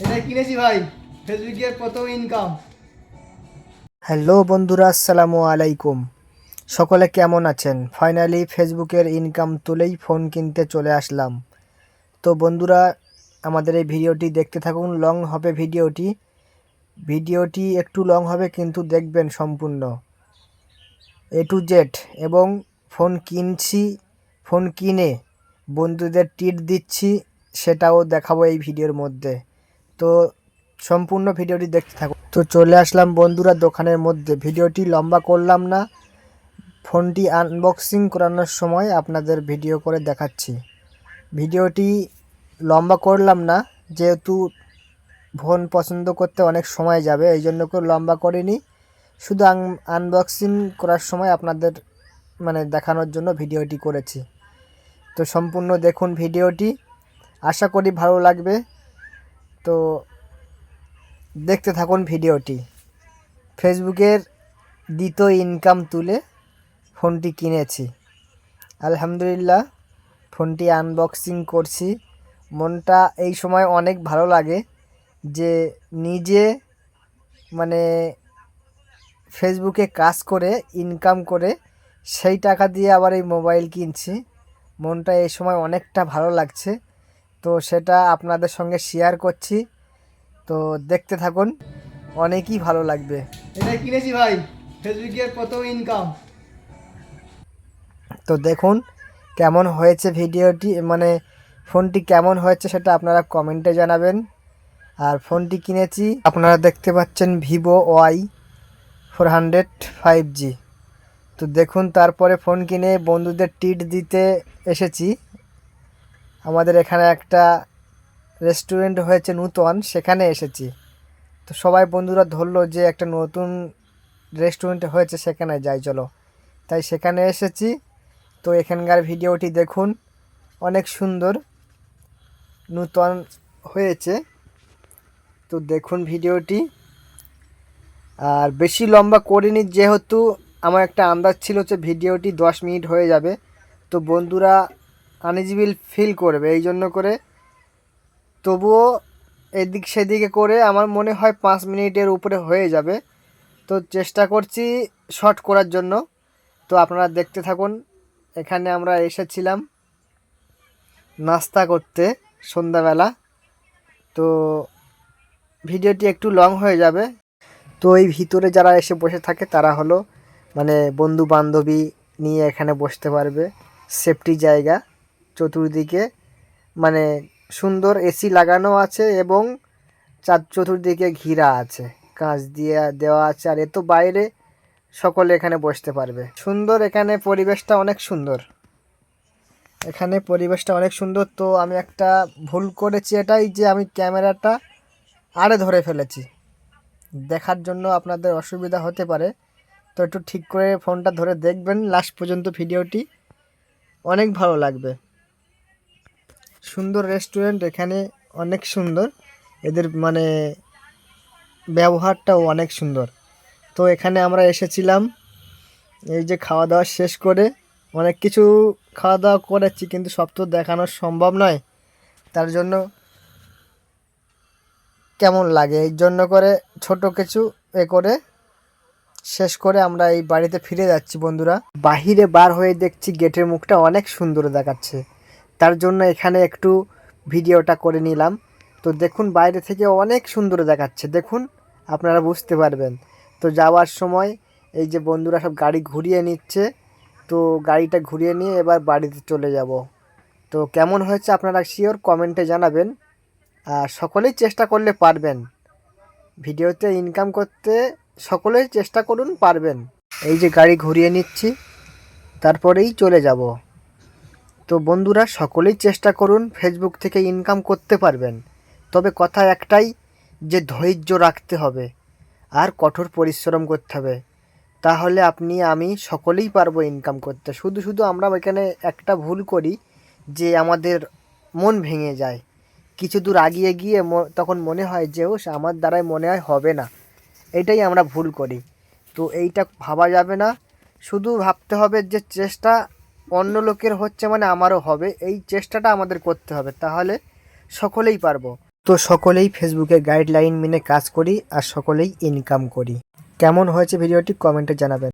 এটা কিনেছি ভাই, ফেসবুকের প্রথম ইনকাম। হ্যালো বন্ধুরা, আসসালামু আলাইকুম। সকলে কেমন আছেন? ফাইনালি ফেসবুকের ইনকাম তুলেই ফোন কিনতে চলে আসলাম। তো বন্ধুরা, আমাদের এই ভিডিওটি দেখতে থাকুন। লং হবে ভিডিওটি একটু লং হবে, কিন্তু দেখবেন সম্পূর্ণ এ টু জেড। এবং ফোন কিনে বন্ধুদের ট্রিট দিচ্ছি, সেটাও দেখাবো এই ভিডিওর মধ্যে। তো সম্পূর্ণ ভিডিওটি দেখতে থাকুন। তো চলে আসলাম বন্ধুরা দোকানের মধ্যে। ভিডিওটি লম্বা করলাম না, ফোনটি আনবক্সিং করানোর সময় আপনাদের ভিডিও করে দেখাচ্ছি। ভিডিওটি লম্বা করলাম না, যেহেতু ফোন পছন্দ করতে অনেক সময় যাবে, এই জন্য করে লম্বা করিনি। শুধু আনবক্সিং করার সময় আপনাদের দেখানোর জন্য ভিডিওটি করেছি। তো সম্পূর্ণ দেখুন ভিডিওটি, আশা করি ভালো লাগবে। তো দেখতে থাকুন ভিডিওটি। ফেসবুকের দ্বিতীয় ইনকাম তুলে ফোনটি কিনেছি। আলহামদুলিল্লাহ, ফোনটি আনবক্সিং করছি। মনটা এই সময় অনেক ভালো লাগে যে নিজে ফেসবুকে কাজ করে ইনকাম করে সেই টাকা দিয়ে আবার এই মোবাইল কিনছি। মনটা এই সময় অনেকটা ভালো লাগছে, তো সেটা আপনাদের সঙ্গে শেয়ার করছি। তো দেখতে থাকুন, অনেকই ভালো লাগবে। এটা কিনেছি ভাই, ফেসবুকের প্রথম ইনকাম। তো দেখুন কেমন হয়েছে ভিডিওটি, ফোনটি কেমন হয়েছে সেটা আপনারা কমেন্টে জানাবেন। আর ফোনটি কিনেছি, আপনারা দেখতে পাচ্ছেন Vivo Y400 5G। তো দেখুন, তারপরে ফোন কিনে বন্ধুদের ট্রিট দিতে এসেছি। আমাদের এখানে একটা রেস্টুরেন্ট হয়েছে নূতন, সেখানে এসেছি। তো সবাই বন্ধুরা ধরলো যে একটা নতুন রেস্টুরেন্ট হয়েছে, সেখানে যাই চলো, তাই সেখানে এসেছি। তো এখানকার ভিডিওটি দেখুন, অনেক সুন্দর নূতন হয়েছে। তো দেখুন ভিডিওটি। আর বেশি লম্বা করিনি, যেহেতু আমার একটা আন্দাজ ছিল যে ভিডিওটি 10 মিনিট হয়ে যাবে, তো বন্ধুরা আনইজিবল ফিল করবে, এই জন্য করে তবুও এদিক সেদিকে করে আমার মনে হয় 5 মিনিটের উপরে হয়ে যাবে। তো চেষ্টা করছি শর্ট করার জন্য। তো আপনারা দেখতে থাকুন। এখানে আমরা এসেছিলাম নাস্তা করতে সন্ধ্যাবেলা। তো ভিডিওটি একটু লং হয়ে যাবে। তো এই ভিতরে যারা এসে বসে থাকে তারা হলো বন্ধু বান্ধবী নিয়ে এখানে বসতে পারবে। সেফটি জায়গা, চতুর্দিকে সুন্দর এসি লাগানো আছে এবং চতুর্দিকে ঘিরা আছে, কাঁচ দিয়ে দেওয়া আছে। আর এত বাইরে সকলে এখানে বসতে পারবে। সুন্দর, এখানে পরিবেশটা অনেক সুন্দর। তো আমি একটা ভুল করেছি, এটাই যে আমি ক্যামেরাটা আড়ে ধরে ফেলেছি। দেখার জন্য আপনাদের অসুবিধা হতে পারে, তো একটু ঠিক করে ফোনটা ধরে দেখবেন লাস্ট পর্যন্ত ভিডিওটি, অনেক ভালো লাগবে। সুন্দর রেস্টুরেন্ট, এখানে অনেক সুন্দর, এদের ব্যবহারটাও অনেক সুন্দর। তো এখানে আমরা এসেছিলাম, এই যে খাওয়া দাওয়া শেষ করে অনেক কিছু খাওয়া দাওয়া করেছি, কিন্তু সব তো দেখানো সম্ভব নয়। তার জন্য কেমন লাগে, এই জন্য করে ছোট কিছু করে শেষ করে আমরা এই বাড়িতে ফিরে যাচ্ছি। বন্ধুরা, বাহিরে বার হয়ে দেখছি গেটের মুখটা অনেক সুন্দর দেখাচ্ছে, তার জন্য এখানে একটু ভিডিওটা করে নিলাম। তো দেখুন বাইরে থেকে অনেক সুন্দর দেখাচ্ছে, দেখুন আপনারা বুঝতে পারবেন। তো যাওয়ার সময় এই যে বন্ধুরা সব গাড়ি ঘুরিয়ে নিচ্ছে, তো গাড়িটা ঘুরিয়ে নিয়ে এবার বাড়িতে চলে যাব। তো কেমন হয়েছে আপনারা শিওর কমেন্টে জানাবেন। আর সকলেই চেষ্টা করলে পারবেন, ভিডিওতে ইনকাম করতে সকলেই চেষ্টা করুন, পারবেন। এই যে গাড়ি ঘুরিয়ে নিচ্ছি, তারপরেই চলে যাব। তো বন্ধুরা সকলেই চেষ্টা করুন, ফেসবুক থেকে ইনকাম করতে পারবেন। তবে কথা একটাই, যে ধৈর্য রাখতে হবে আর কঠোর পরিশ্রম করতে হবে, তাহলে আপনি আমি সকলেই পারবো ইনকাম করতে। শুধু আমরা এখানে একটা ভুল করি, যে আমাদের মন ভেঙে যায় কিছু দূর আগিয়ে গিয়ে, তখন মনে হয় যে আমার দ্বারাই মনে হয় হবে না, এইটাই আমরা ভুল করি। তো এইটা ভাবা যাবে না, শুধু ভাবতে হবে যে চেষ্টা অন্য লোকের হচ্ছে আমারও হবে, এই চেষ্টাটা আমাদের করতে হবে, তাহলে সকলেই পারবো। তো সকলেই ফেসবুকের গাইডলাইন মেনে কাজ করি আর সকলেই ইনকাম করি। কেমন হয়েছে ভিডিওটি কমেন্টে জানাবেন।